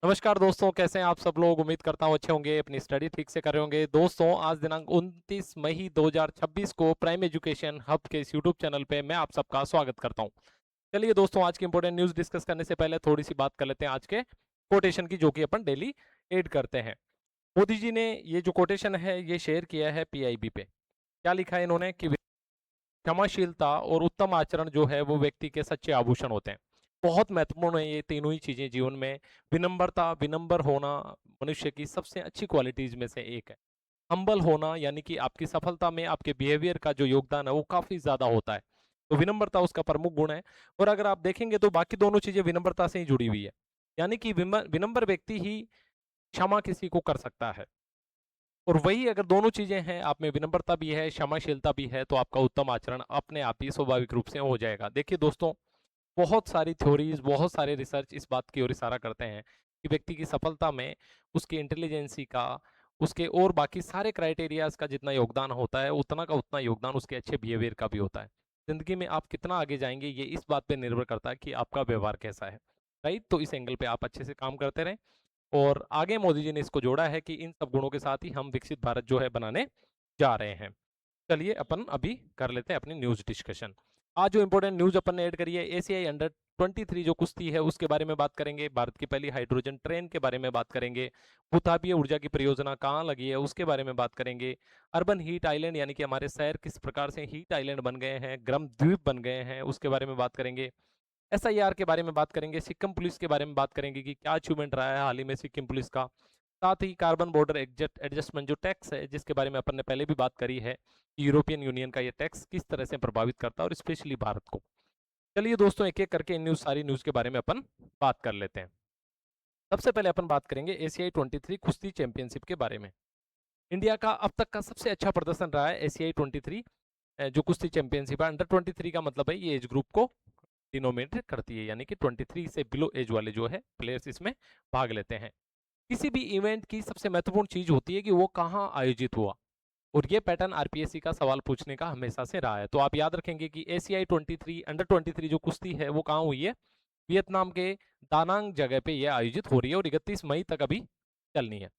नमस्कार दोस्तों, कैसे हैं आप सब लोग। उम्मीद करता हूँ अच्छे होंगे, अपनी स्टडी ठीक से कर रहे होंगे। दोस्तों, आज दिनांक 29 मई 2026 को प्राइम एजुकेशन हब के इस यूट्यूब चैनल पे मैं आप सबका स्वागत करता हूँ। चलिए दोस्तों, आज की इंपॉर्टेंट न्यूज़ डिस्कस करने से पहले थोड़ी सी बात कर लेते हैं आज के कोटेशन की, जो कि अपन डेली एड करते हैं। मोदी जी ने ये जो कोटेशन है ये शेयर किया है पीआईबी पे। क्या लिखा है इन्होंने कि क्षमाशीलता और उत्तम आचरण जो है वो व्यक्ति के सच्चे आभूषण होते हैं। बहुत महत्वपूर्ण है ये तीनों ही चीजें जीवन में। विनम्रता, विनम्र होना मनुष्य की सबसे अच्छी क्वालिटीज में से एक है। हम्बल होना यानी कि आपकी सफलता में आपके बिहेवियर का जो योगदान है वो काफी ज्यादा होता है। तो विनम्रता उसका प्रमुख गुण है। और अगर आप देखेंगे तो बाकी दोनों चीजें विनम्रता से ही जुड़ी हुई है। यानी कि विनम्र व्यक्ति ही क्षमा किसी को कर सकता है। और वही अगर दोनों चीजें हैं, आप में विनम्रता भी है, क्षमाशीलता भी है, तो आपका उत्तम आचरण अपने आप ही स्वाभाविक रूप से हो जाएगा। देखिए दोस्तों, बहुत सारी थ्योरीज, बहुत सारे रिसर्च इस बात की ओर इशारा करते हैं कि व्यक्ति की सफलता में उसकी इंटेलिजेंसी का, उसके और बाकी सारे क्राइटेरियाज का जितना योगदान होता है उतना का उतना योगदान उसके अच्छे बिहेवियर का भी होता है। जिंदगी में आप कितना आगे जाएंगे ये इस बात पे निर्भर करता है कि आपका व्यवहार कैसा है। राइट, तो इस एंगल पे आप अच्छे से काम करते रहें। और आगे मोदी जी ने इसको जोड़ा है कि इन सब गुणों के साथ ही हम विकसित भारत जो है बनाने जा रहे हैं। चलिए अपन अभी कर लेते हैं अपनी न्यूज डिस्कशन। आज जो इंपॉर्टेंट न्यूज अपन ने ऐड करी है, एशियाई अंडर 23 जो कुश्ती है उसके बारे में बात करेंगे। भारत की पहली हाइड्रोजन ट्रेन के बारे में बात करेंगे। भूतापीय ऊर्जा की परियोजना कहाँ लगी है उसके बारे में बात करेंगे। अर्बन हीट आइलैंड यानी कि हमारे शहर किस प्रकार से हीट आइलैंड बन गए हैं, गर्म द्वीप बन गए हैं, उसके बारे में बात करेंगे। एसआईआर के बारे में बात करेंगे। सिक्किम पुलिस के बारे में बात करेंगे कि क्या अचीवमेंट रहा है हाल ही में सिक्किम पुलिस का। साथ ही कार्बन बॉर्डर एडजस्टमेंट जो टैक्स है, जिसके बारे में अपन ने पहले भी बात करी है, यूरोपियन यूनियन का ये टैक्स किस तरह से प्रभावित करता है और स्पेशली भारत को। चलिए दोस्तों, एक एक करके इन सारी न्यूज के बारे में अपन बात कर लेते हैं। सबसे पहले अपन बात करेंगे एशियाई 23 कुश्ती चैंपियनशिप के बारे में। इंडिया का अब तक का सबसे अच्छा प्रदर्शन रहा है एशियाई 23 जो कुश्ती चैंपियनशिप है। अंडर 23 का मतलब है ये एज ग्रुप को डिनोमिनेट करती है, यानी कि 23 से बिलो एज वाले जो है प्लेयर्स इसमें भाग लेते हैं। किसी भी इवेंट की सबसे महत्वपूर्ण चीज होती है कि वो कहाँ आयोजित हुआ, और ये पैटर्न आरपीएससी का सवाल पूछने का हमेशा से रहा है। तो आप याद रखेंगे कि एशियाई 23 अंडर 23 जो कुश्ती है वो कहाँ हुई है, वियतनाम के दानांग जगह पे ये आयोजित हो रही है और 31 मई तक अभी चलनी है।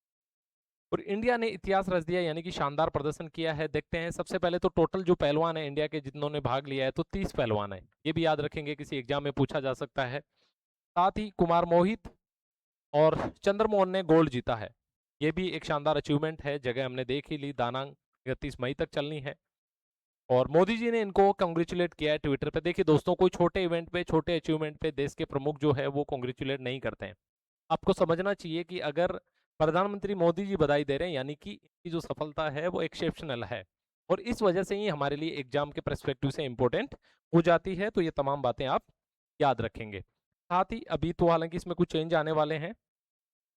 और इंडिया ने इतिहास रच दिया, यानी कि शानदार प्रदर्शन किया है। देखते हैं सबसे पहले तो टोटल जो पहलवान है इंडिया के जिन्होंने भाग लिया है तो 30 पहलवान है। ये भी याद रखेंगे, किसी एग्जाम में पूछा जा सकता है। साथ ही कुमार मोहित और चंद्रमोहन ने गोल्ड जीता है। ये भी एक शानदार अचीवमेंट है। जगह हमने देख ही ली, दानांग 31 मई तक चलनी है। और मोदी जी ने इनको कंग्रेचुलेट किया है ट्विटर पे। देखिए दोस्तों, कोई छोटे इवेंट पे, छोटे अचीवमेंट पे देश के प्रमुख जो है वो कंग्रेचुलेट नहीं करते हैं। आपको समझना चाहिए कि अगर प्रधानमंत्री मोदी जी बधाई दे रहे हैं, यानी कि इनकी जो सफलता है वो एक्सेप्शनल है, और इस वजह से ही हमारे लिए एग्जाम के परस्पेक्टिव से इंपॉर्टेंट हो जाती है। तो ये तमाम बातें आप याद रखेंगे। साथ ही अभी तो हालांकि इसमें कुछ चेंज आने वाले हैं,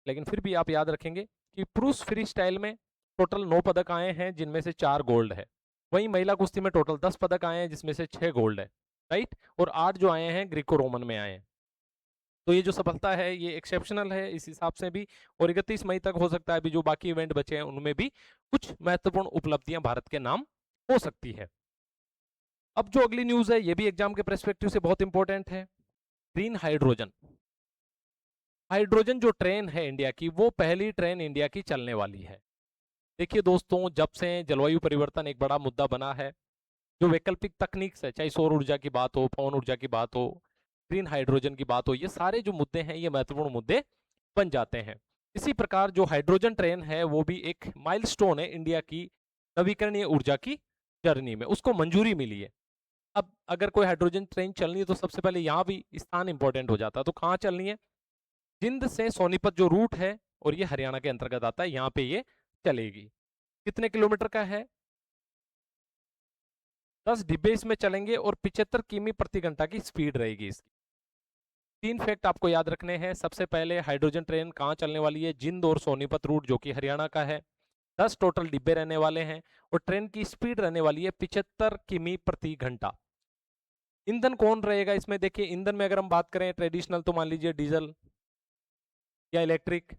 लेकिन फिर भी आप याद रखेंगे कि पुरुष फ्री स्टाइल में टोटल 9 पदक आए हैं, जिनमें से 4 गोल्ड है। वहीं महिला कुश्ती में टोटल 10 पदक आए हैं, जिसमें से 6 गोल्ड है। राइट, और 8 जो आए हैं ग्रीको रोमन में आए हैं। तो ये जो सफलता है ये एक्सेप्शनल है इस हिसाब से भी। और 31 मई तक हो सकता है अभी जो बाकी इवेंट बचे हैं उनमें भी कुछ महत्वपूर्ण उपलब्धियां भारत के नाम हो सकती है। अब जो अगली न्यूज है ये भी एग्जाम के पर्सपेक्टिव से बहुत इंपॉर्टेंट है। Green hydrogen. हाइड्रोजन जो ट्रेन है इंडिया की, वो पहली ट्रेन इंडिया की चलने वाली है। देखिए दोस्तों, जब से जलवायु परिवर्तन एक बड़ा मुद्दा बना है, जो वैकल्पिक तकनीक है, चाहे सौर ऊर्जा की बात हो, पवन ऊर्जा की बात हो, ग्रीन हाइड्रोजन की बात हो, ये सारे जो मुद्दे हैं ये महत्वपूर्ण मुद्दे बन जाते हैं। इसी प्रकार जो हाइड्रोजन ट्रेन है वो भी एक माइलस्टोन है इंडिया की नवीकरणीय ऊर्जा की जर्नी में, उसको मंजूरी मिली है। अब अगर कोई हाइड्रोजन ट्रेन चलनी है तो सबसे पहले यहाँ भी स्थान इंपॉर्टेंट हो जाता है। तो कहाँ चलनी है? जिंद से सोनीपत जो रूट है, और ये हरियाणा के अंतर्गत आता है, यहाँ पे ये चलेगी। कितने किलोमीटर का है? 10 डिब्बे इसमें चलेंगे और 75 किमी प्रति घंटा की स्पीड रहेगी इसकी। 3 फैक्ट आपको याद रखने हैं। सबसे पहले हाइड्रोजन ट्रेन कहाँ चलने वाली है? जिंद और सोनीपत रूट, जो कि हरियाणा का है। 10 टोटल डिब्बे रहने वाले हैं और ट्रेन की स्पीड रहने वाली है 75 किमी प्रति घंटा। ईंधन कौन रहेगा इसमें? देखिए, ईंधन में अगर हम बात करें ट्रेडिशनल तो मान लीजिए डीजल या इलेक्ट्रिक,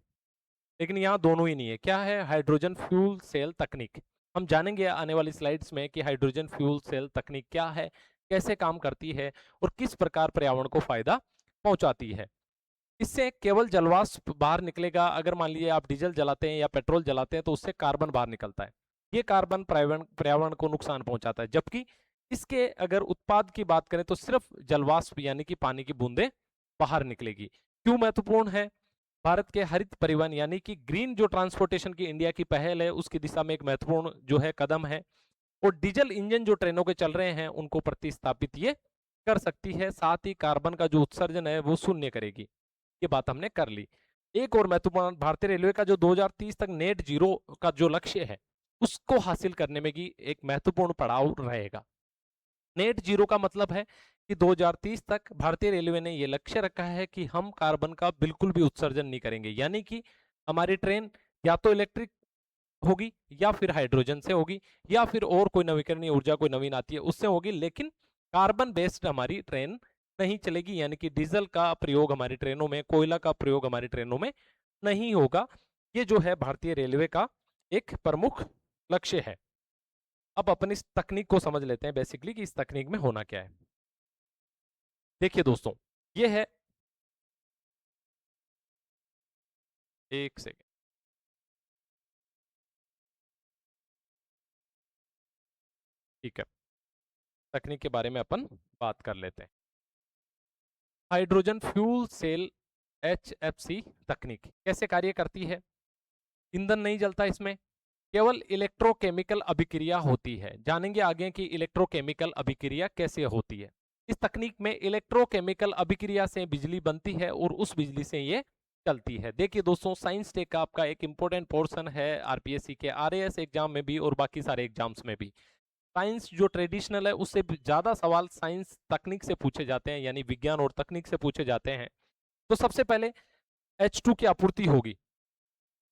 लेकिन यहाँ दोनों ही नहीं है। क्या है? हाइड्रोजन फ्यूल सेल तकनीक। हम जानेंगे आने वाली स्लाइड्स में कि हाइड्रोजन फ्यूल सेल तकनीक क्या है, कैसे काम करती है और किस प्रकार पर्यावरण को फायदा पहुंचाती है। इससे केवल जलवाष्प बाहर निकलेगा। अगर मान लीजिए आप डीजल जलाते हैं या पेट्रोल जलाते हैं तो उससे कार्बन बाहर निकलता है। ये कार्बन पर्यावरण को नुकसान पहुंचाता है। जबकि इसके अगर उत्पाद की बात करें तो सिर्फ जलवाष्प यानी कि पानी की बूंदें बाहर निकलेगी। क्यों महत्वपूर्ण है? भारत के हरित परिवहन यानी कि ग्रीन जो ट्रांसपोर्टेशन की इंडिया की पहल है उसकी दिशा में एक महत्वपूर्ण जो है कदम है। और डीजल इंजन जो ट्रेनों के चल रहे हैं उनको प्रतिस्थापित ये कर सकती है। साथ ही कार्बन का जो उत्सर्जन है वो शून्य करेगी। ये बात हमने कर ली। एक और महत्वपूर्ण, भारतीय रेलवे का जो 2030 तक नेट जीरो का जो लक्ष्य है उसको हासिल करने में भी एक महत्वपूर्ण पड़ाव रहेगा। नेट जीरो का मतलब है कि 2030 तक भारतीय रेलवे ने यह लक्ष्य रखा है कि हम कार्बन का बिल्कुल भी उत्सर्जन नहीं करेंगे। यानी कि हमारी ट्रेन या तो इलेक्ट्रिक होगी या फिर हाइड्रोजन से होगी या फिर और कोई नवीकरणीय ऊर्जा कोई नवीन आती है उससे होगी, लेकिन कार्बन बेस्ड हमारी ट्रेन नहीं चलेगी। यानी कि डीजल का प्रयोग हमारी ट्रेनों में, कोयला का प्रयोग हमारी ट्रेनों में नहीं होगा। ये जो है भारतीय रेलवे का एक प्रमुख लक्ष्य है। अब अपन इस तकनीक को समझ लेते हैं बेसिकली कि इस तकनीक में होना क्या है। देखिए दोस्तों, ये है, एक सेकेंड, ठीक है, तकनीक के बारे में अपन बात कर लेते हैं। हाइड्रोजन फ्यूल सेल HFC तकनीक कैसे कार्य करती है? ईंधन नहीं जलता इसमें, केवल इलेक्ट्रोकेमिकल अभिक्रिया होती है। जानेंगे आगे कि इलेक्ट्रोकेमिकल अभिक्रिया कैसे होती है। इस तकनीक में इलेक्ट्रोकेमिकल अभिक्रिया से बिजली बनती है और उस बिजली से ये चलती है। देखिए दोस्तों, साइंस टेक का आपका एक इंपॉर्टेंट पोर्शन है आरपीएससी के RAS एग्जाम में भी और बाकी सारे एग्जाम्स में भी। साइंस जो ट्रेडिशनल है उससे ज्यादा सवाल साइंस तकनीक से पूछे जाते हैं, यानी विज्ञान और तकनीक से पूछे जाते हैं। तो सबसे पहले H2 की आपूर्ति होगी,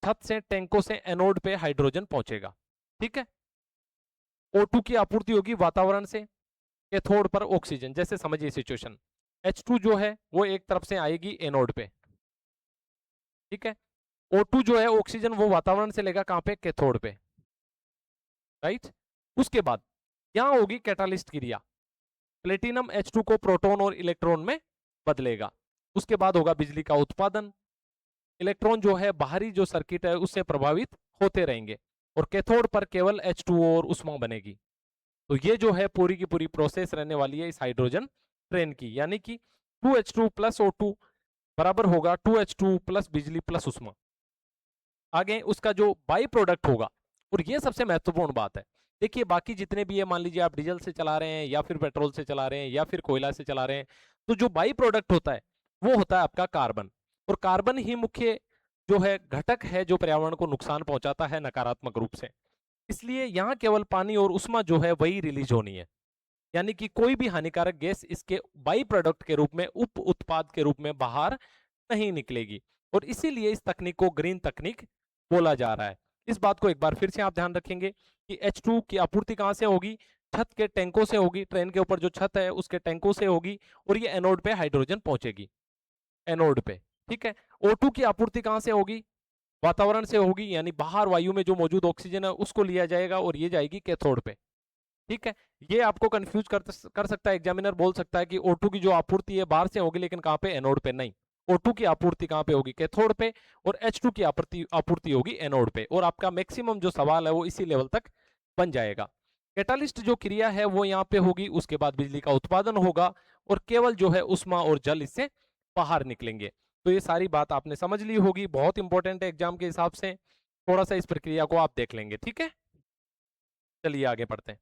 छत से टैंकों से एनोड पे हाइड्रोजन पहुंचेगा। ठीक है। O2 की आपूर्ति होगी वातावरण से, कैथोड पर ऑक्सीजन। जैसे समझिए सिचुएशन, H2 जो है वो एक तरफ से आएगी एनोड पे, ठीक है। O2 जो है ऑक्सीजन वो वातावरण से लेगा कहां पे? कैथोड पे, राइट। उसके बाद यहां होगी कैटालिस्ट क्रिया, प्लेटिनम H2 को प्रोटॉन और इलेक्ट्रॉन में बदलेगा। उसके बाद होगा बिजली का उत्पादन। इलेक्ट्रॉन जो है बाहरी जो सर्किट है उससे प्रभावित होते रहेंगे और कैथोड पर केवल H2O और उष्मा बनेगी। तो ये जो है पूरी की पूरी प्रोसेस रहने वाली है इस हाइड्रोजन ट्रेन की। यानी कि 2H2 प्लस O2 बराबर होगा 2H2 प्लस बिजली प्लस उष्मा। आगे उसका जो बाई प्रोडक्ट होगा, और ये सबसे महत्वपूर्ण बात है। देखिए बाकी जितने भी है, मान लीजिए आप डीजल से चला रहे हैं या फिर पेट्रोल से चला रहे हैं या फिर कोयला से चला रहे हैं, तो जो बाई प्रोडक्ट होता है वो होता है आपका कार्बन। और कार्बन ही मुख्य जो है घटक है जो पर्यावरण को नुकसान पहुंचाता है नकारात्मक रूप से। इसलिए यहाँ केवल पानी और उष्मा जो है वही रिलीज होनी है। यानी कि कोई भी हानिकारक गैस इसके बाई प्रोडक्ट के रूप में, उप उत्पाद के रूप में बाहर नहीं निकलेगी। और इसीलिए इस तकनीक को ग्रीन तकनीक बोला जा रहा है। इस बात को एक बार फिर से आप ध्यान रखेंगे कि H2 की आपूर्ति कहां से होगी? छत के टैंकों से होगी। ट्रेन के ऊपर जो छत है उसके टैंकों से होगी और ये एनोड पे हाइड्रोजन पहुंचेगी, एनोड पे, ठीक है। O2 की आपूर्ति कहां से होगी? वातावरण से होगी, यानी बाहर वायु में जो मौजूद ऑक्सीजन है उसको लिया जाएगा और ये जाएगी कैथोड पे, ठीक है। ये आपको कंफ्यूज कर सकता है, एग्जामिनर बोल सकता है कि O2 की जो आपूर्ति है बाहर से होगी, लेकिन कहां पे? एनोड पे। नहीं, O2 की आपूर्ति कहां पे होगी? कैथोड पे। और H2 की आपूर्ति होगी एनोड पे। और आपका मैक्सिमम जो सवाल है वो इसी लेवल तक बन जाएगा। कैटालिस्ट जो क्रिया है वो यहाँ पे होगी, उसके बाद बिजली का उत्पादन होगा और केवल जो है उष्मा और जल इससे बाहर निकलेंगे। तो ये सारी बात आपने समझ ली होगी, बहुत इंपॉर्टेंट है एग्जाम के हिसाब से। थोड़ा सा इस प्रक्रिया को आप देख लेंगे, ठीक है। चलिए आगे बढ़ते हैं।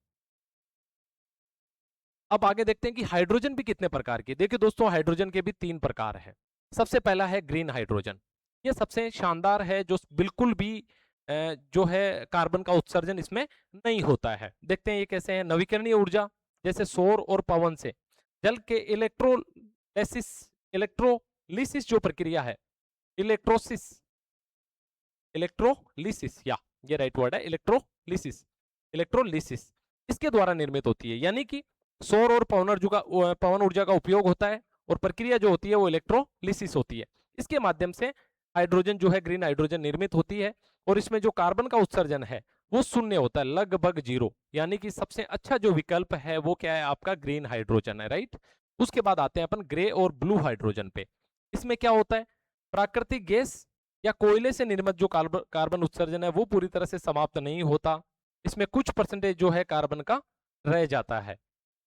अब आगे देखते हैं कि हाइड्रोजन भी कितने प्रकार की। देखिए दोस्तों, हाइड्रोजन के भी 3 प्रकार है। सबसे पहला है ग्रीन हाइड्रोजन। ये सबसे शानदार है, जो बिल्कुल भी जो है कार्बन का उत्सर्जन इसमें नहीं होता है। देखते हैं ये कैसे है। नवीकरणीय ऊर्जा जैसे सौर और पवन से जल के इलेक्ट्रोलिसिस जो प्रक्रिया है, इलेक्ट्रोसिस इलेक्ट्रोलिसिस, या ये राइट वर्ड है, इलेक्ट्रोलिसिस, इलेक्ट्रोलिसिस इसके द्वारा निर्मित होती है। यानी कि सौर और पवन ऊर्जा का उपयोग होता है और प्रक्रिया जो होती है वो इलेक्ट्रोलिसिस होती है। इसके माध्यम से हाइड्रोजन जो है, ग्रीन हाइड्रोजन निर्मित होती है और इसमें जो कार्बन का उत्सर्जन है वो शून्य होता है, लगभग 0। यानी कि सबसे अच्छा जो विकल्प है वो क्या है? आपका ग्रीन हाइड्रोजन है, राइट। उसके बाद आते हैं अपन ग्रे और ब्लू हाइड्रोजन पे। इसमें क्या होता है, प्राकृतिक गैस या कोयले से निर्मित जो कार्बन उत्सर्जन है वो पूरी तरह से समाप्त नहीं होता, इसमें कुछ परसेंटेज जो है कार्बन का रह जाता है।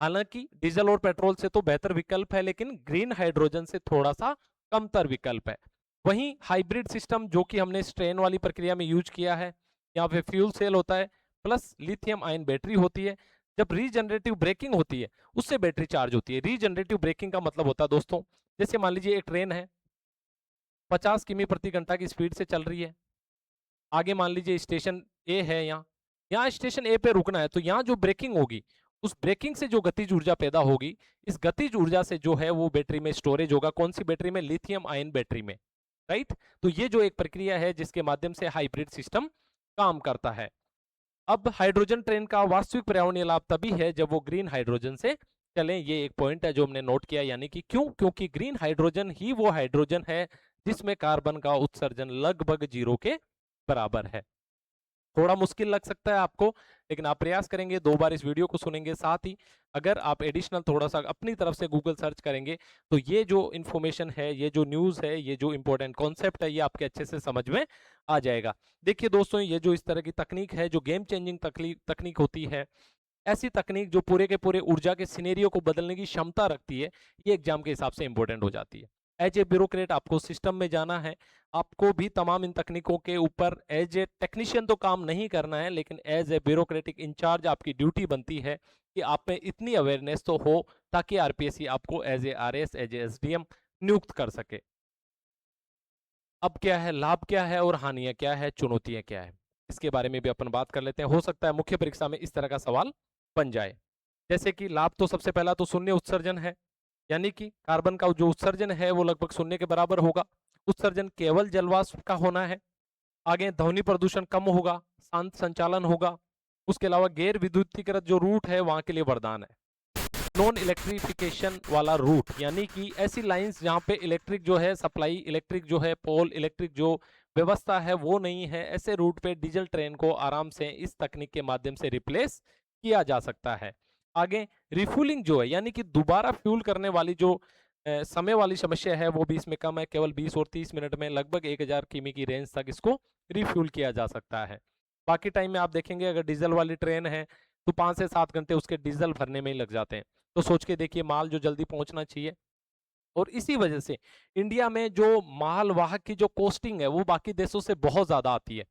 हालांकि डीजल और पेट्रोल से तो बेहतर विकल्प है, लेकिन ग्रीन हाइड्रोजन से थोड़ा सा कमतर विकल्प है। वहीं हाइब्रिड सिस्टम जो कि हमने स्ट्रेन वाली प्रक्रिया में यूज किया है, यहाँ पे फ्यूल सेल होता है प्लस लिथियम आयन बैटरी होती है। जब रीजनरेटिव ब्रेकिंग होती है उससे बैटरी चार्ज होती है। रीजनरेटिव ब्रेकिंग का मतलब होता है दोस्तों, जैसे मान लीजिए एक ट्रेन है 50 किमी प्रति घंटा की स्पीड से चल रही है, आगे मान लीजिए स्टेशन ए है, यहाँ स्टेशन ए पे रुकना है, तो यहाँ जो ब्रेकिंग होगी उस ब्रेकिंग से जो गतिज ऊर्जा पैदा होगी, इस गतिज ऊर्जा से जो है वो बैटरी में स्टोरेज होगा। कौन सी बैटरी में? लिथियम आयन बैटरी में, राइट। तो ये जो एक प्रक्रिया है जिसके माध्यम से हाइब्रिड सिस्टम काम करता है। अब हाइड्रोजन ट्रेन का वास्तविक पर्यावरणीय लाभ तभी है जब वो ग्रीन हाइड्रोजन से चलें। ये एक पॉइंट है जो हमने नोट किया, यानी कि क्यों? क्योंकि ग्रीन हाइड्रोजन ही वो हाइड्रोजन है जिसमें कार्बन का उत्सर्जन लगभग 0 के बराबर है। थोड़ा मुश्किल लग सकता है आपको, लेकिन आप प्रयास करेंगे, 2 बार इस वीडियो को सुनेंगे, साथ ही अगर आप एडिशनल थोड़ा सा अपनी तरफ से गूगल सर्च करेंगे तो ये जो इन्फॉर्मेशन है, ये जो न्यूज़ है, ये जो इंपॉर्टेंट कॉन्सेप्ट है, ये आपके अच्छे से समझ में आ जाएगा। देखिए दोस्तों, ये जो इस तरह की तकनीक है, जो गेम चेंजिंग तकनीक होती है, ऐसी तकनीक जो पूरे के पूरे ऊर्जा के सिनेरियो को बदलने की क्षमता रखती है, ये एग्जाम के हिसाब से इंपॉर्टेंट हो जाती है। एज ए ब्यूरोक्रेट आपको सिस्टम में जाना है, आपको भी तमाम इन तकनीकों के ऊपर एज ए टेक्नीशियन तो काम नहीं करना है, लेकिन एज ए ब्यूरोक्रेटिक इंचार्ज आपकी ड्यूटी बनती है कि आप में इतनी अवेयरनेस तो हो ताकि आरपीएससी आपको as a RS, as a SDM नियुक्त कर सके। अब क्या है लाभ, क्या है और हानियां क्या है, चुनौतियां क्या है, इसके बारे में भी अपन बात कर लेते हैं। हो सकता है मुख्य परीक्षा में इस तरह का सवाल बन जाए। जैसे कि लाभ तो सबसे पहला तो शून्य उत्सर्जन है, यानी कि कार्बन का जो उत्सर्जन है वो लगभग शून्य के बराबर होगा। उत्सर्जन केवल जलवाष्प का होना है। आगे ध्वनि प्रदूषण कम होगा, शांत संचालन होगा। उसके अलावा गैर विद्युतीकृत जो रूट है वहां के लिए वरदान है। नॉन इलेक्ट्रिफिकेशन वाला रूट, यानी कि ऐसी लाइंस जहां पे इलेक्ट्रिक जो है सप्लाई, इलेक्ट्रिक जो है पोल, इलेक्ट्रिक जो व्यवस्था है वो नहीं है, ऐसे रूट पे डीजल ट्रेन को आराम से इस तकनीक के माध्यम से रिप्लेस किया जा सकता है। आगे रिफ्यूलिंग जो है, यानी कि दोबारा फ्यूल करने वाली जो समय वाली समस्या है वो भी इसमें कम है। केवल 20 और 30 मिनट में लगभग 1000 किमी की रेंज तक इसको रिफ्यूल किया जा सकता है। बाकी टाइम में आप देखेंगे अगर डीजल वाली ट्रेन है तो 5 से 7 घंटे उसके डीजल भरने में ही लग जाते हैं। तो सोच के देखिए, माल जो जल्दी पहुंचना चाहिए, और इसी वजह से इंडिया में जो माल वाहक की जो कॉस्टिंग है वो बाकी देशों से बहुत ज्यादा आती है,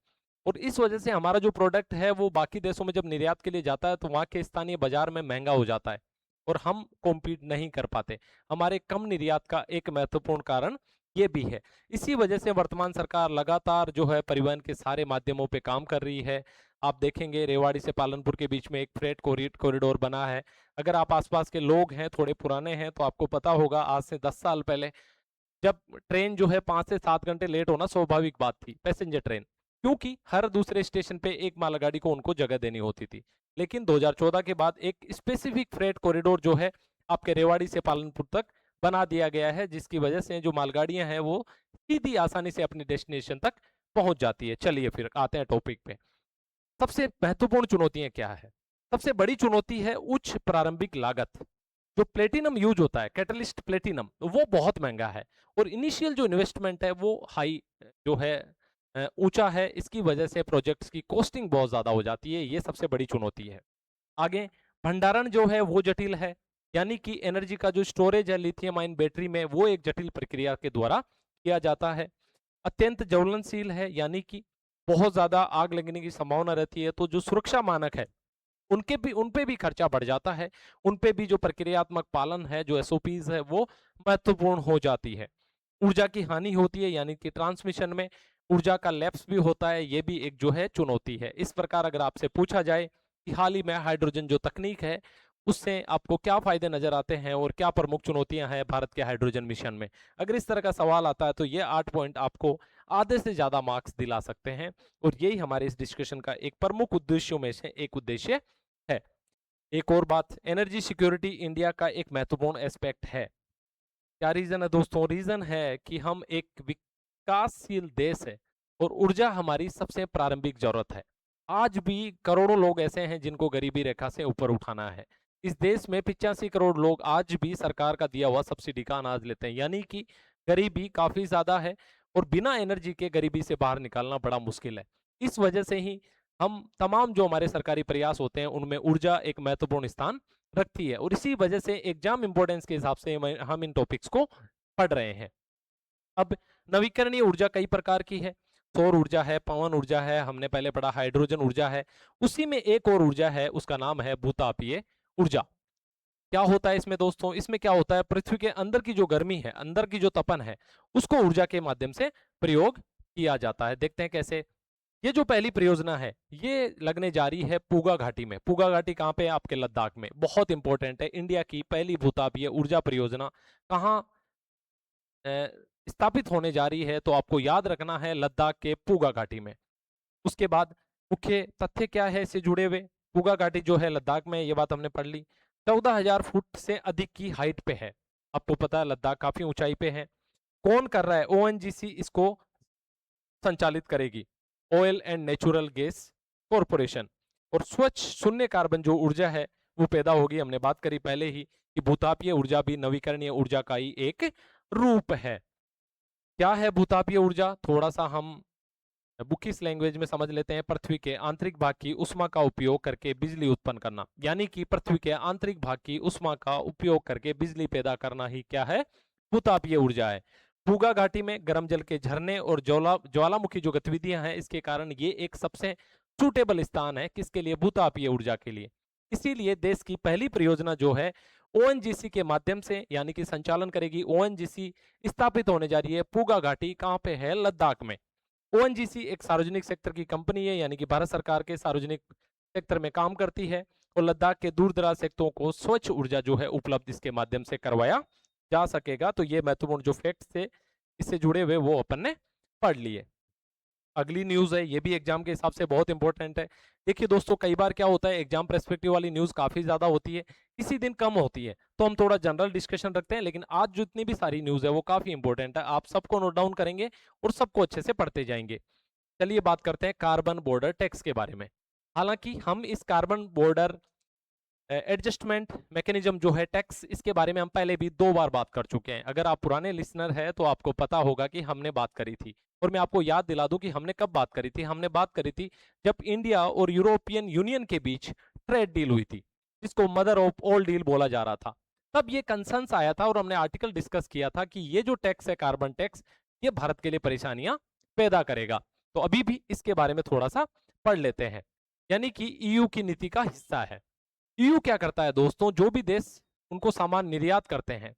और इस वजह से हमारा जो प्रोडक्ट है वो बाकी देशों में जब निर्यात के लिए जाता है तो वहाँ के स्थानीय बाजार में महंगा हो जाता है और हम कॉम्पीट नहीं कर पाते। हमारे कम निर्यात का एक महत्वपूर्ण कारण ये भी है। इसी वजह से वर्तमान सरकार लगातार जो है परिवहन के सारे माध्यमों पे काम कर रही है। आप देखेंगे रेवाड़ी से पालनपुर के बीच में एक फ्रेट कॉरिडोर बना है। अगर आप आसपास के लोग हैं, थोड़े पुराने हैं, तो आपको पता होगा आज से 10 साल पहले जब ट्रेन जो है 5 से 7 घंटे लेट होना स्वाभाविक बात थी, पैसेंजर ट्रेन, क्योंकि हर दूसरे स्टेशन पे एक मालगाड़ी को उनको जगह देनी होती थी। लेकिन 2014 के बाद एक स्पेसिफिक फ्रेट कॉरिडोर जो है आपके रेवाड़ी से पालनपुर तक बना दिया गया है, जिसकी वजह से जो मालगाड़ियां हैं वो सीधी आसानी से अपनी डेस्टिनेशन तक पहुंच जाती है। चलिए फिर आते हैं टॉपिक पे। सबसे महत्वपूर्ण चुनौतियां क्या है? सबसे बड़ी चुनौती है उच्च प्रारंभिक लागत। जो प्लेटिनम यूज होता है, कैटलिस्ट प्लेटिनम, वो बहुत महंगा है और इनिशियल जो इन्वेस्टमेंट है वो हाई जो है ऊंचा है। इसकी वजह से प्रोजेक्ट्स की कॉस्टिंग बहुत ज्यादा हो जाती है, ये सबसे बड़ी चुनौती है। आगे भंडारण जो है वो जटिल है, यानी कि एनर्जी का जो स्टोरेज है लिथियम आयन बैटरी में वो एक जटिल प्रक्रिया के द्वारा किया जाता है। अत्यंत ज्वलनशील है, यानी कि बहुत ज्यादा आग लगने की संभावना रहती है। तो जो सुरक्षा मानक है उन पे भी खर्चा बढ़ जाता है, उन पे भी जो प्रक्रियात्मक पालन है, जो एसओपीज है, वो महत्वपूर्ण हो जाती है। ऊर्जा की हानि होती है, यानी कि ट्रांसमिशन में ऊर्जा का लैप्स भी होता है, ये भी एक जो है चुनौती है। इस प्रकार अगर आपसे पूछा जाए कि हाल ही में हाइड्रोजन जो तकनीक है उससे आपको क्या फायदे नजर आते हैं और क्या प्रमुख चुनौतियां हैं भारत के हाइड्रोजन मिशन में, अगर इस तरह का सवाल आता है तो ये 8 पॉइंट आपको आधे से ज्यादा मार्क्स दिला सकते हैं, और यही हमारे इस डिस्कशन का एक प्रमुख उद्देश्यों में से एक उद्देश्य है। एक और बात, एनर्जी सिक्योरिटी इंडिया का एक महत्वपूर्ण एस्पेक्ट है। क्या रीजन है दोस्तों? रीजन है कि हम एक विकासशील देश है और ऊर्जा हमारी सबसे प्रारंभिक जरूरत है। आज भी करोड़ों लोग ऐसे हैं जिनको गरीबी रेखा से ऊपर उठाना है। इस देश में 85 करोड़ लोग आज भी सरकार का दिया हुआ सब्सिडी का अनाज लेते हैं, यानी कि गरीबी काफी ज्यादा है और बिना एनर्जी के गरीबी से बाहर निकालना बड़ा मुश्किल है। इस वजह से ही हम तमाम जो हमारे सरकारी प्रयास होते हैं उनमें ऊर्जा एक महत्वपूर्ण स्थान रखती है और इसी वजह से एग्जाम इंपॉर्टेंस के हिसाब से हम इन टॉपिक्स को पढ़ रहे हैं। अब नवीकरणीय ऊर्जा कई प्रकार की है। सौर ऊर्जा है, पवन ऊर्जा है, हमने पहले पढ़ा हाइड्रोजन ऊर्जा है। उसी में एक और ऊर्जा है, उसका नाम है भूतापीय ऊर्जा। क्या होता है इसमें दोस्तों? इसमें क्या होता है, पृथ्वी के अंदर की जो गर्मी है, अंदर की जो तपन है, उसको ऊर्जा के माध्यम से प्रयोग किया जाता है। देखते हैं कैसे। ये जो पहली परियोजना है ये लगने जा रही है पूगा घाटी में। पूगा घाटी कहाँ पे है? आपके लद्दाख में। बहुत इंपॉर्टेंट है, इंडिया की पहली भूतापीय ऊर्जा परियोजना कहाँ स्थापित होने जा रही है, तो आपको याद रखना है लद्दाख के पूगा घाटी में। उसके बाद मुख्य तथ्य क्या है इससे जुड़े हुए? पूगा घाटी जो है लद्दाख में, ये बात हमने पढ़ ली। 14,000 फुट से अधिक की हाइट पे है। आपको पता है लद्दाख काफी ऊंचाई पे है। कौन कर रहा है? ओएनजीसी इसको संचालित करेगी, oil and natural gas corporation. और स्वच्छ शून्य कार्बन जो ऊर्जा है वो पैदा होगी। हमने बात करी पहले ही कि भूतापीय ऊर्जा भी नवीकरणीय ऊर्जा का ही एक रूप है। क्या है भूतापीय ऊर्जा? थोड़ा सा हम बुकिस लैंग्वेज में समझ लेते हैं। पृथ्वी के आंतरिक भाग की उष्मा का उपयोग करके बिजली उत्पन्न करना, यानी कि पृथ्वी के आंतरिक भाग की उष्मा का उपयोग करके बिजली पैदा करना ही क्या है? भूतापीय ऊर्जा है। पूगा घाटी में गर्म जल के झरने और ज्वालामुखी जो गतिविधियां हैं, इसके कारण ये एक सबसे सूटेबल स्थान है किसके लिए? भूतापीय ऊर्जा के लिए। इसीलिए देश की पहली परियोजना जो है ओएनजीसी के माध्यम से यानी कि संचालन करेगी ओएनजीसी, स्थापित होने जा रही है पूगा घाटी। कहां पे है? लद्दाख में। ओएनजीसी एक सार्वजनिक सेक्टर की कंपनी है, यानी कि भारत सरकार के सार्वजनिक सेक्टर में काम करती है और लद्दाख के दूर दराज क्षेत्रों को स्वच्छ ऊर्जा जो है उपलब्ध इसके माध्यम से करवाया जा सकेगा। तो ये महत्वपूर्ण जो फैक्ट थे इससे जुड़े हुए वो अपन ने पढ़ लिए। अगली न्यूज है, ये भी एग्जाम के हिसाब से बहुत इंपॉर्टेंट है। देखिए दोस्तों, कई बार क्या होता है एग्जाम पर्सपेक्टिव वाली न्यूज काफी ज्यादा होती है, किसी दिन कम होती है, तो हम थोड़ा जनरल डिस्कशन रखते हैं। लेकिन आज जितनी भी सारी न्यूज है वो काफी इंपॉर्टेंट है, आप सबको नोट डाउन करेंगे और सबको अच्छे से पढ़ते जाएंगे। चलिए बात करते हैं कार्बन बॉर्डर टैक्स के बारे में। हालांकि हम इस कार्बन बॉर्डर एडजस्टमेंट मैकेनिज्म जो है टैक्स, इसके बारे में हम पहले भी 2 बार बात कर चुके हैं। अगर आप पुराने लिसनर है तो आपको पता होगा कि हमने बात करी थी। और मैं आपको याद दिला दूं कि हमने कब बात करी थी। हमने बात करी थी जब इंडिया और यूरोपियन यूनियन के बीच ट्रेड डील हुई थी, जिसको मदर ऑफ ऑल डील बोला जा रहा था। तब ये कंसर्न्स आया था और हमने आर्टिकल डिस्कस किया था कि ये जो टैक्स है कार्बन टैक्स, ये भारत के लिए परेशानियां पैदा करेगा। तो अभी भी इसके बारे में थोड़ा सा पढ़ लेते हैं। यानी कि ईयू की नीति का हिस्सा है। ईयू क्या करता है दोस्तों? जो भी देश उनको सामान निर्यात करते हैं,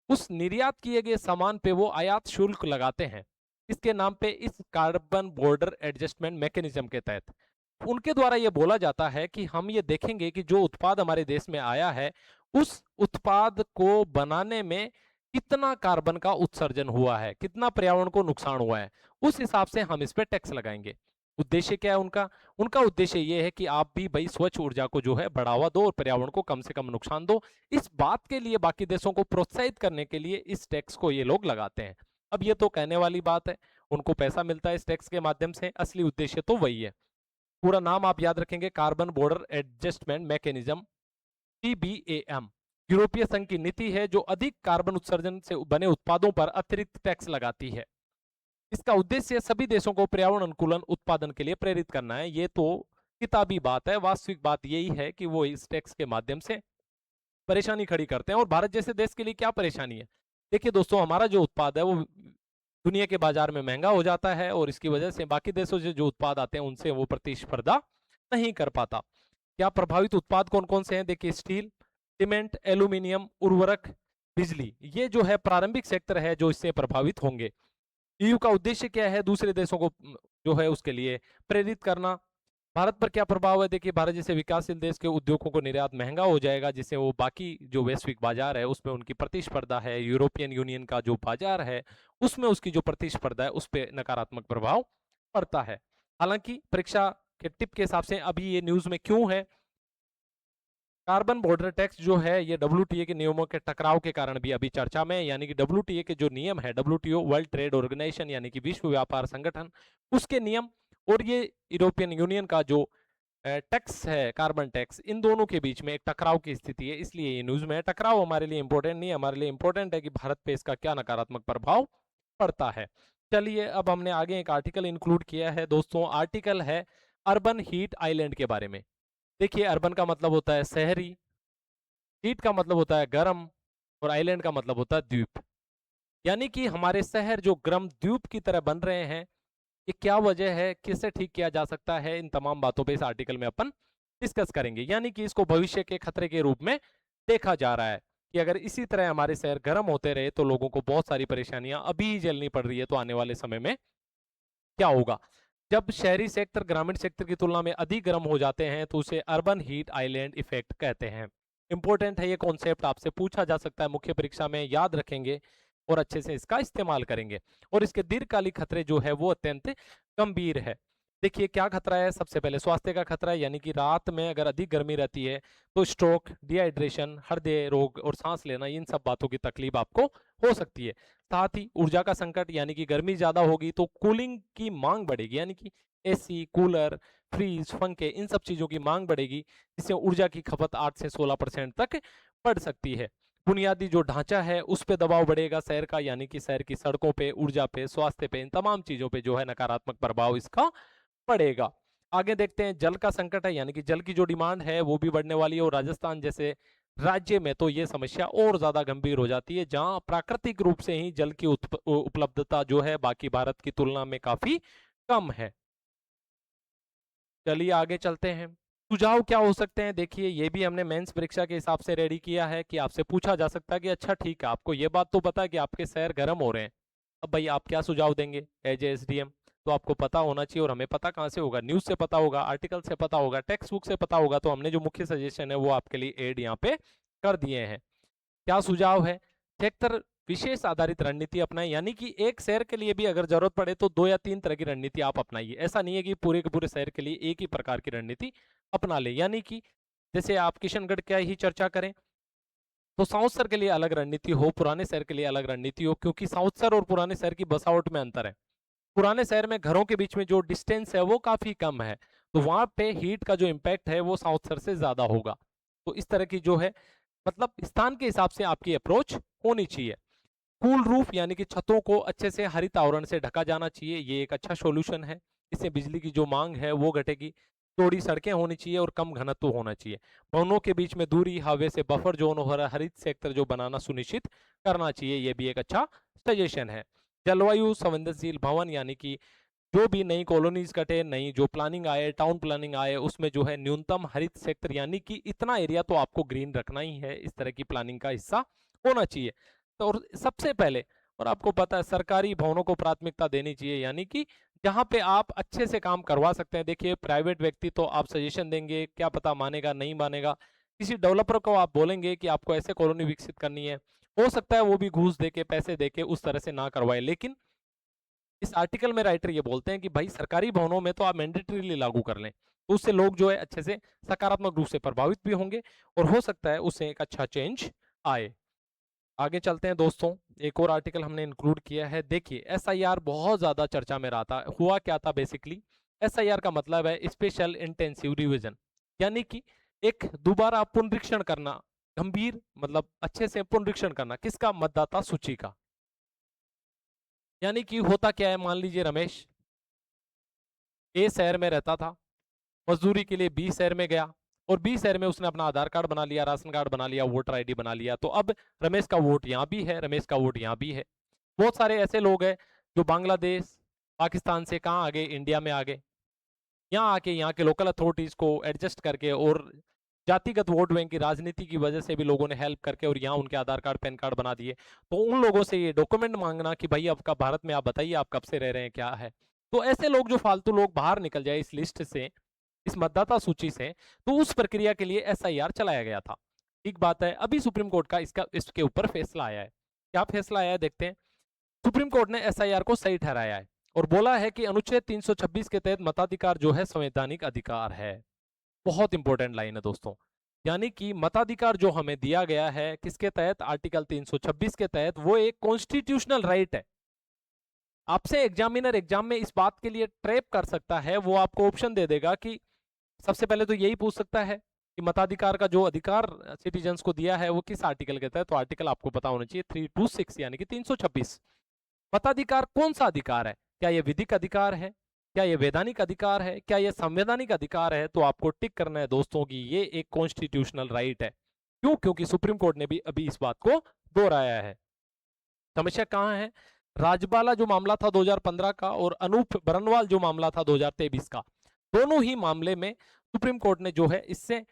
उस निर्यात किए गए सामान पे वो आयात शुल्क लगाते हैं। इसके नाम पे, इस कार्बन बॉर्डर एडजस्टमेंट मैकेनिज्म के तहत उनके द्वारा ये बोला जाता है कि हम ये देखेंगे कि जो उत्पाद हमारे देश में आया है उस उत्पाद को बनाने में कितना कार्बन का उत्सर्जन हुआ है, कितना पर्यावरण को नुकसान हुआ है, उस हिसाब से हम इस पे टैक्स लगाएंगे। उद्देश्य क्या है उनका? उनका उद्देश्य ये है कि आप भी भाई स्वच्छ ऊर्जा को जो है बढ़ावा दो और पर्यावरण को कम से कम नुकसान दो। इस बात के लिए बाकी देशों को प्रोत्साहित करने के लिए इस टैक्स को ये लोग लगाते हैं। अब ये तो कहने वाली बात है, उनको पैसा मिलता है इस टैक्स के माध्यम से, असली उद्देश्य तो वही है। पूरा नाम आप याद रखेंगे, carbon border adjustment mechanism, CBAM। यूरोपीय संघ की नीति है जो अधिक कार्बन उत्सर्जन से बने उत्पादों पर अतिरिक्त टैक्स लगाती है। इसका उद्देश्य सभी देशों को पर्यावरण अनुकूलन उत्पादन के लिए प्रेरित करना है। ये तो किताबी बात है, वास्तविक बात यही है कि वो इस टैक्स के माध्यम से परेशानी खड़ी करते हैं। और भारत जैसे देश के लिए क्या परेशानी है? देखिए दोस्तों, हमारा जो उत्पाद है वो दुनिया के बाजार में महंगा हो जाता है और इसकी वजह से बाकी देशों से जो उत्पाद आते हैं उनसे वो प्रतिस्पर्धा नहीं कर पाता। क्या प्रभावित उत्पाद कौन कौन से हैं? देखिए, स्टील, सीमेंट, एल्यूमिनियम, उर्वरक, बिजली, ये जो है प्रारंभिक सेक्टर है जो इससे प्रभावित होंगे। ईयू का उद्देश्य क्या है? दूसरे देशों को जो है उसके लिए प्रेरित करना। भारत पर क्या प्रभाव है? देखिए, भारत जैसे विकासशील देश के उद्योगों को निर्यात महंगा हो जाएगा, जिससे वो बाकी जो वैश्विक बाजार है उसमें उनकी प्रतिस्पर्धा है, यूरोपियन यूनियन का जो बाजार है उसमें उसकी जो प्रतिस्पर्धा है उस पर नकारात्मक प्रभाव पड़ता है। हालांकि परीक्षा के टिप के हिसाब से अभी ये न्यूज में क्यों है? कार्बन बॉर्डर टैक्स जो है ये WTA के नियमों के टकराव के कारण भी अभी चर्चा में है। यानी कि WTA के जो नियम है, WTO वर्ल्ड ट्रेड ऑर्गेनाइजेशन यानी कि विश्व व्यापार संगठन, उसके नियम और ये यूरोपियन यूनियन का जो टैक्स है, कार्बन टैक्स, इन दोनों के बीच में एक टकराव की स्थिति है, इसलिए ये न्यूज में है। टकराव हमारे लिए इंपॉर्टेंट नहीं है, हमारे लिए इंपॉर्टेंट है कि भारत पे इसका क्या नकारात्मक प्रभाव पड़ता है। चलिए अब हमने आगे एक आर्टिकल इंक्लूड किया है दोस्तों। आर्टिकल है अर्बन हीट आइलैंड के बारे में। देखिए अर्बन का मतलब होता है शहरी, हीट का मतलब होता है गर्म, और आइलैंड का मतलब होता है द्वीप। यानी कि हमारे शहर जो गर्म द्वीप की तरह बन रहे हैं, ये क्या वजह है, किससे ठीक किया जा सकता है, इन तमाम बातों पे इस आर्टिकल में अपन डिस्कस करेंगे। यानी कि इसको भविष्य के खतरे के रूप में देखा जा रहा है कि अगर इसी तरह हमारे शहर गर्म होते रहे तो लोगों को बहुत सारी परेशानियां अभी ही झेलनी पड़ रही है, तो आने वाले समय में क्या होगा। जब शहरी सेक्टर ग्रामीण सेक्टर की तुलना में अधिक गर्म हो जाते हैं तो उसे अर्बन हीट आइलैंड इफेक्ट कहते हैं। इंपॉर्टेंट है ये कॉन्सेप्ट, आपसे पूछा जा सकता है मुख्य परीक्षा में, याद रखेंगे और अच्छे से इसका इस्तेमाल करेंगे। और इसके दीर्घकालिक खतरे जो है वो अत्यंत गंभीर है। देखिए क्या खतरा है, सबसे पहले स्वास्थ्य का खतरा है, यानी कि रात में अगर अधिक गर्मी रहती है तो स्ट्रोक, डिहाइड्रेशन, हृदय रोग और सांस लेना, इन सब बातों की तकलीफ आपको हो सकती है। साथ ही ऊर्जा का संकट, यानी कि गर्मी ज्यादा होगी तो कूलिंग की मांग बढ़ेगी, यानी कि एसी, कूलर, फ्रीज, पंखे, इन सब चीजों की मांग बढ़ेगी, जिससे ऊर्जा की खपत 8 से 16% तक बढ़ सकती है। बुनियादी जो ढांचा है उस पे दबाव बढ़ेगा शहर का, यानी कि शहर की सड़कों पे, ऊर्जा पे, स्वास्थ्य पे, इन तमाम चीजों पे जो है नकारात्मक प्रभाव इसका पड़ेगा। आगे देखते हैं, जल का संकट है, यानी कि जल की जो डिमांड है वो भी बढ़ने वाली है, और राजस्थान जैसे राज्य में तो ये समस्या और ज्यादा गंभीर हो जाती है, जहां प्राकृतिक रूप से ही जल की उपलब्धता जो है बाकी भारत की तुलना में काफी कम है। चलिए आगे चलते हैं। सुझाव क्या हो सकते हैं, देखिए ये भी हमने मेंस परीक्षा के हिसाब से रेडी किया है कि आपसे पूछा जा सकता है कि अच्छा ठीक है, आपको ये बात तो पता है कि आपके शहर गर्म हो रहे हैं, अब भाई आप क्या सुझाव देंगे एज ए एसडीएम। तो आपको पता होना चाहिए, और हमें पता कहाँ से होगा, न्यूज से पता होगा, आर्टिकल से पता होगा, टेक्स्ट बुक से पता होगा। तो हमने जो मुख्य सजेशन है वो आपके लिए एड यहाँ पे कर दिए हैं। क्या सुझाव है, क्षेत्र विशेष आधारित रणनीति अपनाएं, यानी कि एक शहर के लिए भी अगर जरूरत पड़े तो 2 या 3 तरह की रणनीति आप अपनाइए। ऐसा नहीं है कि पूरे के पूरे शहर के लिए एक ही प्रकार की रणनीति अपना ले। यानी कि जैसे आप किशनगढ़ का ही चर्चा करें तो साउथ शहर के लिए अलग रणनीति हो, पुराने शहर के लिए अलग रणनीति हो, क्योंकि साउथ शहर और पुराने शहर की बसावट में अंतर है। पुराने शहर में घरों के बीच में जो डिस्टेंस है वो काफी कम है, तो वहां पे हीट का जो इम्पैक्ट है वो साउथ शहर से ज्यादा होगा। तो इस तरह की जो है मतलब स्थान के हिसाब से आपकी अप्रोच होनी चाहिए। कूल रूफ, यानी कि छतों को अच्छे से हरित आवरण से ढका जाना चाहिए, ये एक अच्छा सॉल्यूशन है। इससे बिजली की जो मांग है वो घटेगी। चौड़ी सड़कें होनी चाहिए और कम घनत्व होना चाहिए। भवनों के बीच में दूरी, हवा से बफर जोन और हरित सेक्टर जो बनाना सुनिश्चित करना चाहिए, ये भी एक अच्छा सजेशन है। जलवायु संवेदनशील भवन, यानी कि जो भी नई कॉलोनीज कटे, नई जो प्लानिंग आए, टाउन प्लानिंग आए, उसमें जो है न्यूनतम हरित सेक्टर, यानी कि इतना एरिया तो आपको ग्रीन रखना ही है, इस तरह की प्लानिंग का हिस्सा होना चाहिए। तो और सबसे पहले, और आपको पता है, सरकारी भवनों को प्राथमिकता देनी चाहिए, यानी कि जहां पे आप अच्छे से काम करवा सकते हैं। देखिए प्राइवेट व्यक्ति तो आप सजेशन देंगे, क्या पता मानेगा नहीं मानेगा। किसी डेवलपर को आप बोलेंगे कि आपको ऐसे कॉलोनी विकसित करनी है, हो सकता है वो भी घूस देके, पैसे देके उस तरह से ना करवाए। लेकिन इस आर्टिकल में राइटर ये बोलते हैं कि भाई सरकारी भवनों में तो आप मैंडेटरीली लागू कर लें, तो उससे लोग जो है अच्छे से सकारात्मक रूप से प्रभावित भी होंगे, और हो सकता है उससे एक अच्छा चेंज आए। आगे चलते हैं दोस्तों, एक और आर्टिकल हमने इंक्लूड किया है। देखिए एसआईआर बहुत ज्यादा चर्चा में रहा था। हुआ क्या था बेसिकली, एसआईआर का मतलब है स्पेशल इंटेंसिव रिवीजन, यानी कि एक दोबारा पुनरीक्षण करना, गंभीर मतलब अच्छे से पुनरीक्षण करना, किसका, मतदाता सूची का। यानी कि होता क्या है, मान लीजिए रमेश ए शहर में रहता था, मजदूरी के लिए बी शहर में गया, और बी शहर में उसने अपना आधार कार्ड बना लिया, राशन कार्ड बना लिया, वोटर आईडी बना लिया, तो अब रमेश का वोट यहाँ भी है, रमेश का वोट यहाँ भी है। बहुत सारे ऐसे लोग हैं जो बांग्लादेश, पाकिस्तान से कहाँ आ गए, इंडिया में आ गए, यहाँ आके यहाँ के लोकल अथॉरिटीज को एडजस्ट करके और जातिगत वोट बैंक की राजनीति की वजह से भी लोगों ने हेल्प करके और यहाँ उनके आधार कार्ड, पैन कार्ड बना दिए। तो उन लोगों से ये डॉक्यूमेंट मांगना कि भाई आपका भारत में, आप बताइए आप कब से रह रहे हैं, क्या है। तो ऐसे लोग जो फालतू लोग बाहर निकल जाए इस लिस्ट से, इस मतदाता सूची से, तो उस प्रक्रिया के लिए एसआईआर चलाया गया था। ठीक बात है। अभी सुप्रीम कोर्ट का इसके ऊपर फैसला आया है। क्या फैसला आया है देखते हैं। सुप्रीम कोर्ट ने एसआईआर को सही ठहराया है और बोला है कि अनुच्छेद 326 के तहत मताधिकार जो है संवैधानिक अधिकार है। बहुत इंपॉर्टेंट लाइन है दोस्तों। यानी कि मताधिकार जो हमें दिया गया है किसके तहत, आर्टिकल 326 के तहत, वो एक कॉन्स्टिट्यूशनल राइट है। आपसे एग्जामिनर एग्जाम में इस बात के लिए ट्रैप कर सकता है, वो आपको ऑप्शन दे देगा कि सबसे पहले तो यही पूछ सकता है कि मताधिकार का जो अधिकार सिटीजन्स को दिया है वो किस आर्टिकल के तहत, तो आर्टिकल आपको पता होना चाहिए 326 यानी कि 326। मताधिकार कौन सा अधिकार है? क्या यह विधिक अधिकार है, क्या यह वैधानिक अधिकार है, क्या यह संवैधानिक अधिकार है? तो आपको टिक करना है दोस्तों की ये एक कॉन्स्टिट्यूशनल राइट है। क्यों? क्योंकि सुप्रीम कोर्ट ने भी अभी इस बात को दोहराया है। समस्या कहां है? राजबाला जो मामला था 2015 का और अनूप बरनवाल जो मामला था 2023 का, दोनों ही मामले में सुप्रीम कोर्ट ने जो है इससे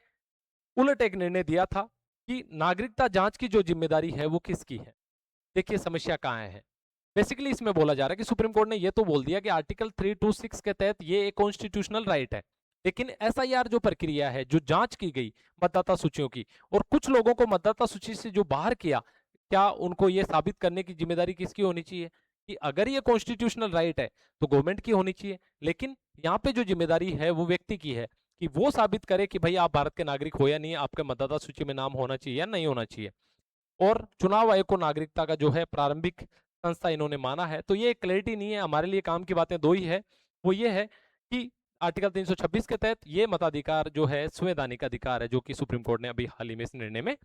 उलट एक निर्णय दिया था कि नागरिकता जांच की जो जिम्मेदारी है वो किसकी है। देखिए समस्या कहां है। बेसिकली इसमें बोला जा रहा है कि सुप्रीम कोर्ट ने ये तो बोल दिया कि आर्टिकल 326 के तहत ये एक कॉन्स्टिट्यूशनल राइट है, लेकिन एसआईआर जो प्रक्रिया है, जो जांच की गई मतदाता सूचियों की और कुछ लोगों को मतदाता सूची से जो बाहर किया, क्या उनको ये साबित करने की जिम्मेदारी किसकी होनी चाहिए कि अगर ये कॉन्स्टिट्यूशनल राइट है तो गवर्नमेंट की होनी चाहिए, लेकिन यहाँ पे जो जिम्मेदारी है वो व्यक्ति की है कि वो साबित करे कि भाई आप भारत के नागरिक हो या नहीं, आपके मतदाता सूची में नाम होना चाहिए या नहीं होना चाहिए। और चुनाव आयोग को नागरिकता का जो है प्रारंभिक संस्था इन्होंने माना है। तो ये क्लैरिटी नहीं है, हमारे लिए काम की बातें दो ही है। वो ये है कि आर्टिकल 326 के तहत ये मताधिकार जो है संवैधानिक अधिकार है, जो कि सुप्रीम कोर्ट ने अभी हाल ही में इस निर्णय में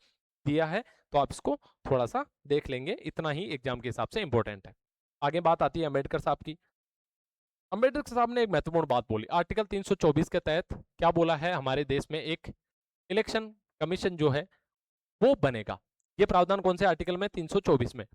दिया है। तो आप इसको थोड़ा सा देख लेंगे, इतना ही एग्जाम के हिसाब से इंपॉर्टेंट है। आगे बात आती है अम्बेडकर साहब की। अम्बेडकर साहब ने एक महत्वपूर्ण बात बोली। आर्टिकल 324 के तहत क्या बोला है, हमारे देश में एक इलेक्शन कमीशन जो है वो बनेगा। ये प्रावधान कौन से आर्टिकल में? 324 में।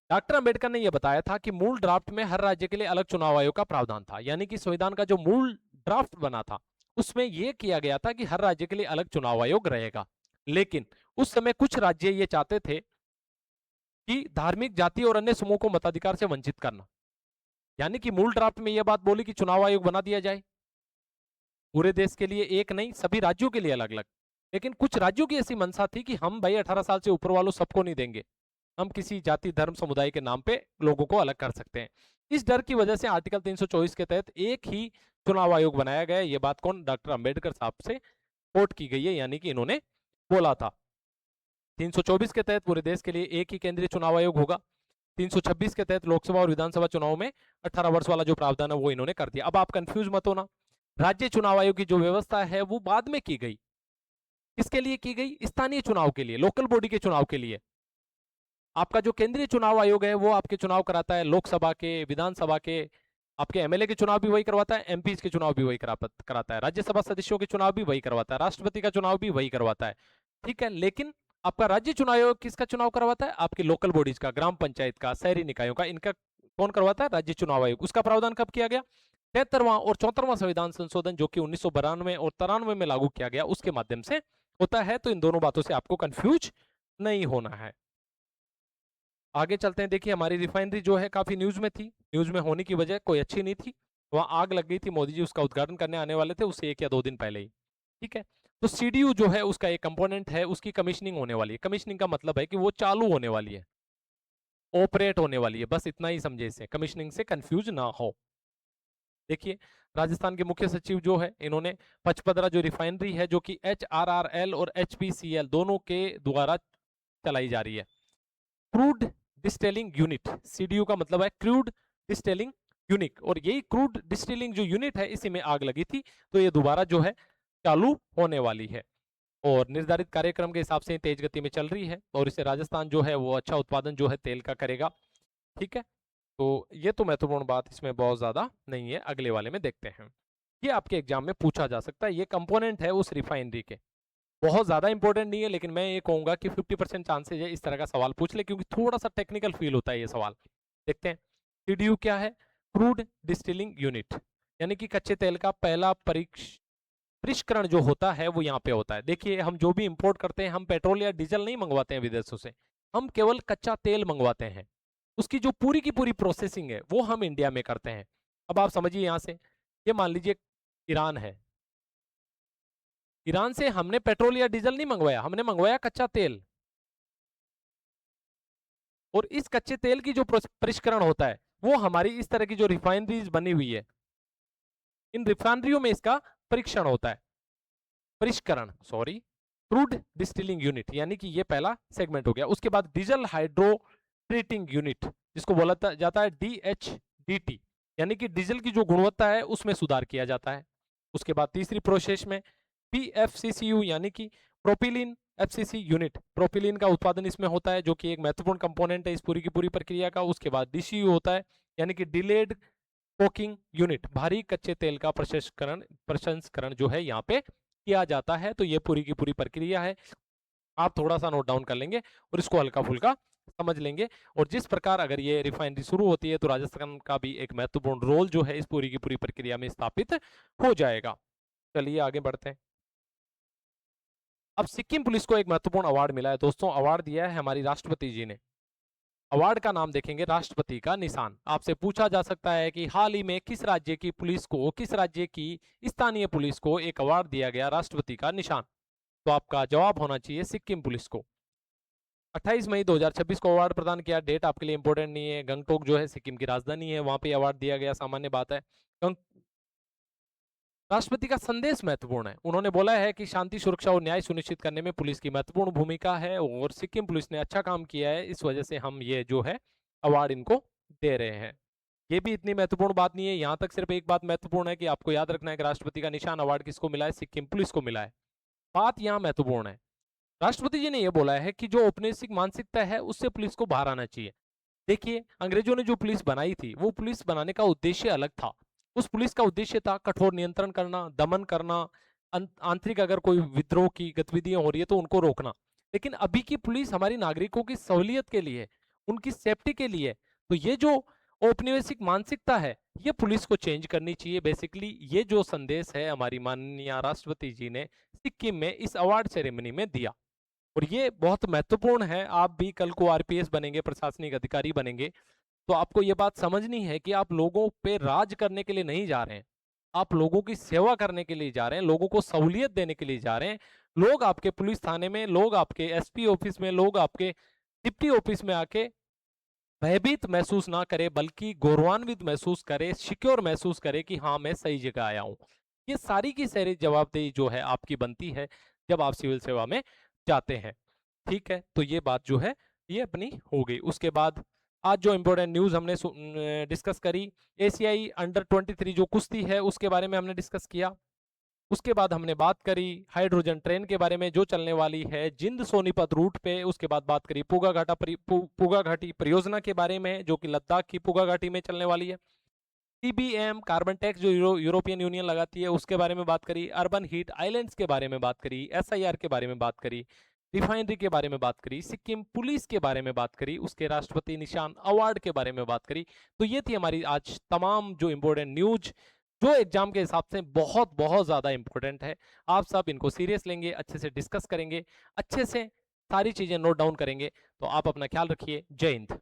डॉक्टर अंबेडकर ने यह बताया था कि मूल ड्राफ्ट में हर राज्य के लिए अलग चुनाव आयोग का प्रावधान था, यानी कि संविधान का जो मूल ड्राफ्ट बना था उसमें यह किया गया था कि हर राज्य के लिए अलग चुनाव आयोग रहेगा। लेकिन उस समय कुछ राज्य ये चाहते थे कि धार्मिक, जाति और अन्य समूह को मताधिकार से वंचित करना, यानी कि मूल ड्राफ्ट में यह बात बोली कि चुनाव आयोग बना दिया जाए पूरे देश के लिए, एक नहीं सभी राज्यों के लिए अलग अलग। लेकिन कुछ राज्यों की ऐसी मंशा थी कि हम भाई 18 साल से ऊपर वालों सबको नहीं देंगे, हम किसी जाति, धर्म, समुदाय के नाम पे लोगों को अलग कर सकते हैं। इस डर की वजह से आर्टिकल 324 के तहत एक ही चुनाव आयोग बनाया गया। ये बात कौन? डॉक्टर अंबेडकर साहब से कोट की गई है, यानी कि इन्होंने बोला था 324 के तहत पूरे देश के लिए एक ही केंद्रीय चुनाव आयोग होगा। 326 के तहत लोकसभा और विधानसभा चुनाव में 18 वर्ष वाला जो प्रावधान है वो इन्होंने कर दिया। अब आप कंफ्यूज मत होना, राज्य चुनाव आयोग की जो व्यवस्था है वो बाद में की गई। किसके लिए की गई? स्थानीय चुनाव के लिए, लोकल बॉडी के चुनाव के लिए। आपका जो केंद्रीय चुनाव आयोग है वो आपके चुनाव कराता है लोकसभा के, विधानसभा के, आपके एमएलए के चुनाव भी वही करवाता है, एमपी के चुनाव भी वही कराता है, राज्यसभा सदस्यों के चुनाव भी वही करवाता है, राष्ट्रपति का चुनाव भी वही करवाता है। ठीक है, लेकिन आपका राज्य चुनाव आयोग किसका चुनाव करवाता है? आपकी लोकल बॉडीज का, ग्राम पंचायत का, शहरी निकायों का, इनका कौन करवाता है? राज्य चुनाव आयोग। उसका प्रावधान कब किया गया? 73वां और 74वां संविधान संशोधन, जो कि 1992 और 93 में लागू किया गया, उसके माध्यम से होता है। तो इन दोनों बातों से आपको कंफ्यूज नहीं होना है। आगे चलते हैं। देखिए हमारी रिफाइनरी जो है काफी न्यूज में थी, न्यूज में होने की वजह कोई अच्छी नहीं थी, वहां आग लग गई थी, मोदी जी उसका उद्घाटन करने आने वाले थे उससे 1 या 2 दिन पहले ही। ठीक है, तो सीडीयू जो है उसका एक कंपोनेंट है, उसकी कमीशनिंग होने वाली है। कमीशनिंग का मतलब है कि वो चालू होने वाली है, ऑपरेट होने वाली है, बस इतना ही समझे इसे, कमीशनिंग से कंफ्यूज ना हो। देखिए राजस्थान के मुख्य सचिव जो है इन्होंने पचपदरा जो रिफाइनरी है, जो कि HRRL और HPCL दोनों के द्वारा चलाई जा रही है, क्रूड डिस्टिलिंग यूनिट, सीडीयू का मतलब है क्रूड डिस्टिलिंग यूनिट, और यही क्रूड डिस्टिलिंग जो यूनिट है इसी में आग लगी थी। तो ये दोबारा जो है चालू होने वाली है और निर्धारित कार्यक्रम के हिसाब से तेज गति में चल रही है, और इससे राजस्थान जो है वो अच्छा उत्पादन जो है तेल का करेगा। ठीक है, तो ये तो महत्वपूर्ण बात इसमें बहुत ज्यादा नहीं है, अगले वाले में देखते हैं। ये आपके एग्जाम में पूछा जा सकता है, ये कंपोनेंट है उस रिफाइनरी के, बहुत ज्यादा इंपॉर्टेंट नहीं है, लेकिन मैं ये कहूंगा कि 50% चांसेज है इस तरह का सवाल पूछ ले, क्योंकि थोड़ा सा टेक्निकल फील होता है ये सवाल। देखते हैं सीडीयू क्या है? क्रूड डिस्टिलिंग यूनिट, यानी कि कच्चे तेल का पहला परिष्करण जो होता है वो यहाँ पे होता है। देखिए हम जो भी इंपोर्ट करते हैं, हम पेट्रोल या डीजल नहीं मंगवाते हैं विदेशों से, हम केवल कच्चा तेल मंगवाते हैं, उसकी जो पूरी की पूरी प्रोसेसिंग है वो हम इंडिया में करते हैं। अब आप समझिए यहाँ से, ये मान लीजिए ईरान है, ईरान से हमने पेट्रोल या डीजल नहीं मंगवाया, हमने मंगवाया कच्चा तेल, और इस कच्चे तेल की जो परिष्करण होता है वो हमारी इस तरह की जो रिफाइनरीज बनी हुई है, इन रिफाइनरियों में इसका परीक्षण होता है, परिष्करण सॉरी, क्रूड डिस्टिलिंग यूनिट, यानी कि ये पहला सेगमेंट हो गया। उसके बाद डीजल हाइड्रो ट्रीटिंग यूनिट, जिसको बोला जाता है DHDT, यानी कि डीजल की जो गुणवत्ता है उसमें सुधार किया जाता है। उसके बाद तीसरी प्रोसेस में पीएफसीसीयू यानी कि प्रोपिलीन एफसीसी यूनिट, प्रोपिलीन का उत्पादन इसमें होता है जो कि एक महत्वपूर्ण कंपोनेंट है इस पूरी की पूरी प्रक्रिया का। उसके बाद डीसीयू होता है यानी कि डिलेड कोकिंग यूनिट, भारी कच्चे तेल का प्रसंस्करण जो है यहाँ पे किया जाता है। तो ये पूरी की पूरी प्रक्रिया है, आप थोड़ा सा नोट डाउन कर लेंगे और इसको हल्का फुल्का समझ लेंगे। और जिस प्रकार अगर ये रिफाइनरी शुरू होती है तो राजस्थान का भी एक महत्वपूर्ण रोल जो है इस पूरी की पूरी प्रक्रिया में स्थापित हो जाएगा। चलिए आगे बढ़ते हैं। अब सिक्किम पुलिस को एक महत्वपूर्ण अवार्ड मिला है दोस्तों, अवार्ड दिया है हमारी राष्ट्रपति जी ने। अवार्ड का नाम देखेंगे राष्ट्रपति का निशान। आपसे पूछा जा सकता है कि हाल ही में किस राज्य की पुलिस को, किस राज्य की स्थानीय पुलिस को एक अवार्ड दिया गया राष्ट्रपति का निशान, तो आपका जवाब होना चाहिए सिक्किम पुलिस को। 28 मई 2026 को अवार्ड प्रदान किया। डेट आपके लिए इंपॉर्टेंट नहीं है। गंगटोक जो है सिक्किम की राजधानी है, वहां पे अवार्ड दिया गया, सामान्य बात है। राष्ट्रपति का संदेश महत्वपूर्ण है। उन्होंने बोला है कि शांति, सुरक्षा और न्याय सुनिश्चित करने में पुलिस की महत्वपूर्ण भूमिका है और सिक्किम पुलिस ने अच्छा काम किया है, इस वजह से हम ये जो है अवार्ड इनको दे रहे हैं। ये भी इतनी महत्वपूर्ण बात नहीं है, यहाँ तक सिर्फ एक बात महत्वपूर्ण है कि आपको याद रखना है कि राष्ट्रपति का निशान अवार्ड किसको मिला है, सिक्किम पुलिस को मिला है। बात यहाँ महत्वपूर्ण है, राष्ट्रपति जी ने यह बोला है कि जो औपनिवेशिक मानसिकता है उससे पुलिस को बाहर आना चाहिए। देखिए, अंग्रेजों ने जो पुलिस बनाई थी वो पुलिस बनाने का उद्देश्य अलग था। उस पुलिस का उद्देश्य था कठोर नियंत्रण करना, दमन करना, आंतरिक अगर कोई विद्रोह की गतिविधियां हो रही है तो उनको रोकना। लेकिन अभी की पुलिस हमारी नागरिकों की सहूलियत के लिए, उनकी सेफ्टी के लिए। तो ये जो औपनिवेशिक मानसिकता है ये पुलिस को चेंज करनी चाहिए। बेसिकली ये जो संदेश है हमारी माननीय राष्ट्रपति जी ने सिक्किम में इस अवार्ड सेरेमनी में दिया और ये बहुत महत्वपूर्ण है। आप भी कल को आरपीएस बनेंगे, प्रशासनिक अधिकारी बनेंगे, तो आपको ये बात समझनी है कि आप लोगों पे राज करने के लिए नहीं जा रहे हैं, आप लोगों की सेवा करने के लिए जा रहे हैं, लोगों को सहूलियत देने के लिए जा रहे हैं। लोग आपके पुलिस थाने में, लोग आपके एसपी ऑफिस में, लोग आपके डिप्टी ऑफिस में आके भयभीत महसूस ना करे, बल्कि गौरवान्वित महसूस करे, सिक्योर महसूस करे कि हाँ मैं सही जगह आया हूँ। ये सारी की सारी जवाबदेही जो है आपकी बनती है जब आप सिविल सेवा में जाते हैं। ठीक है, तो ये बात जो है ये अपनी हो गई। उसके बाद आज जो इंपॉर्टेंट न्यूज हमने डिस्कस करी, एशियाई अंडर 23 जो कुश्ती है उसके बारे में हमने डिस्कस किया। उसके बाद हमने बात करी हाइड्रोजन ट्रेन के बारे में जो चलने वाली है जिंद सोनीपत रूट पे। उसके बाद बात करी पुगा घाटी परियोजना के बारे में जो कि लद्दाख की पुगा घाटी में चलने वाली है। सीबीएम कार्बन टैक्स जो यूरोपियन यूनियन लगाती है उसके बारे में बात करी। अर्बन हीट आइलैंड्स के बारे में बात करी। एसआईआर के बारे में बात करी। रिफाइनरी के बारे में बात करी। सिक्किम पुलिस के बारे में बात करी। उसके राष्ट्रपति निशान अवार्ड के बारे में बात करी। तो ये थी हमारी आज तमाम जो इंपॉर्टेंट न्यूज जो एग्जाम के हिसाब से बहुत बहुत ज्यादा इंपॉर्टेंट है। आप सब इनको सीरियस लेंगे, अच्छे से डिस्कस करेंगे, अच्छे से सारी चीजें नोट डाउन करेंगे। तो आप अपना ख्याल रखिए। जय हिंद।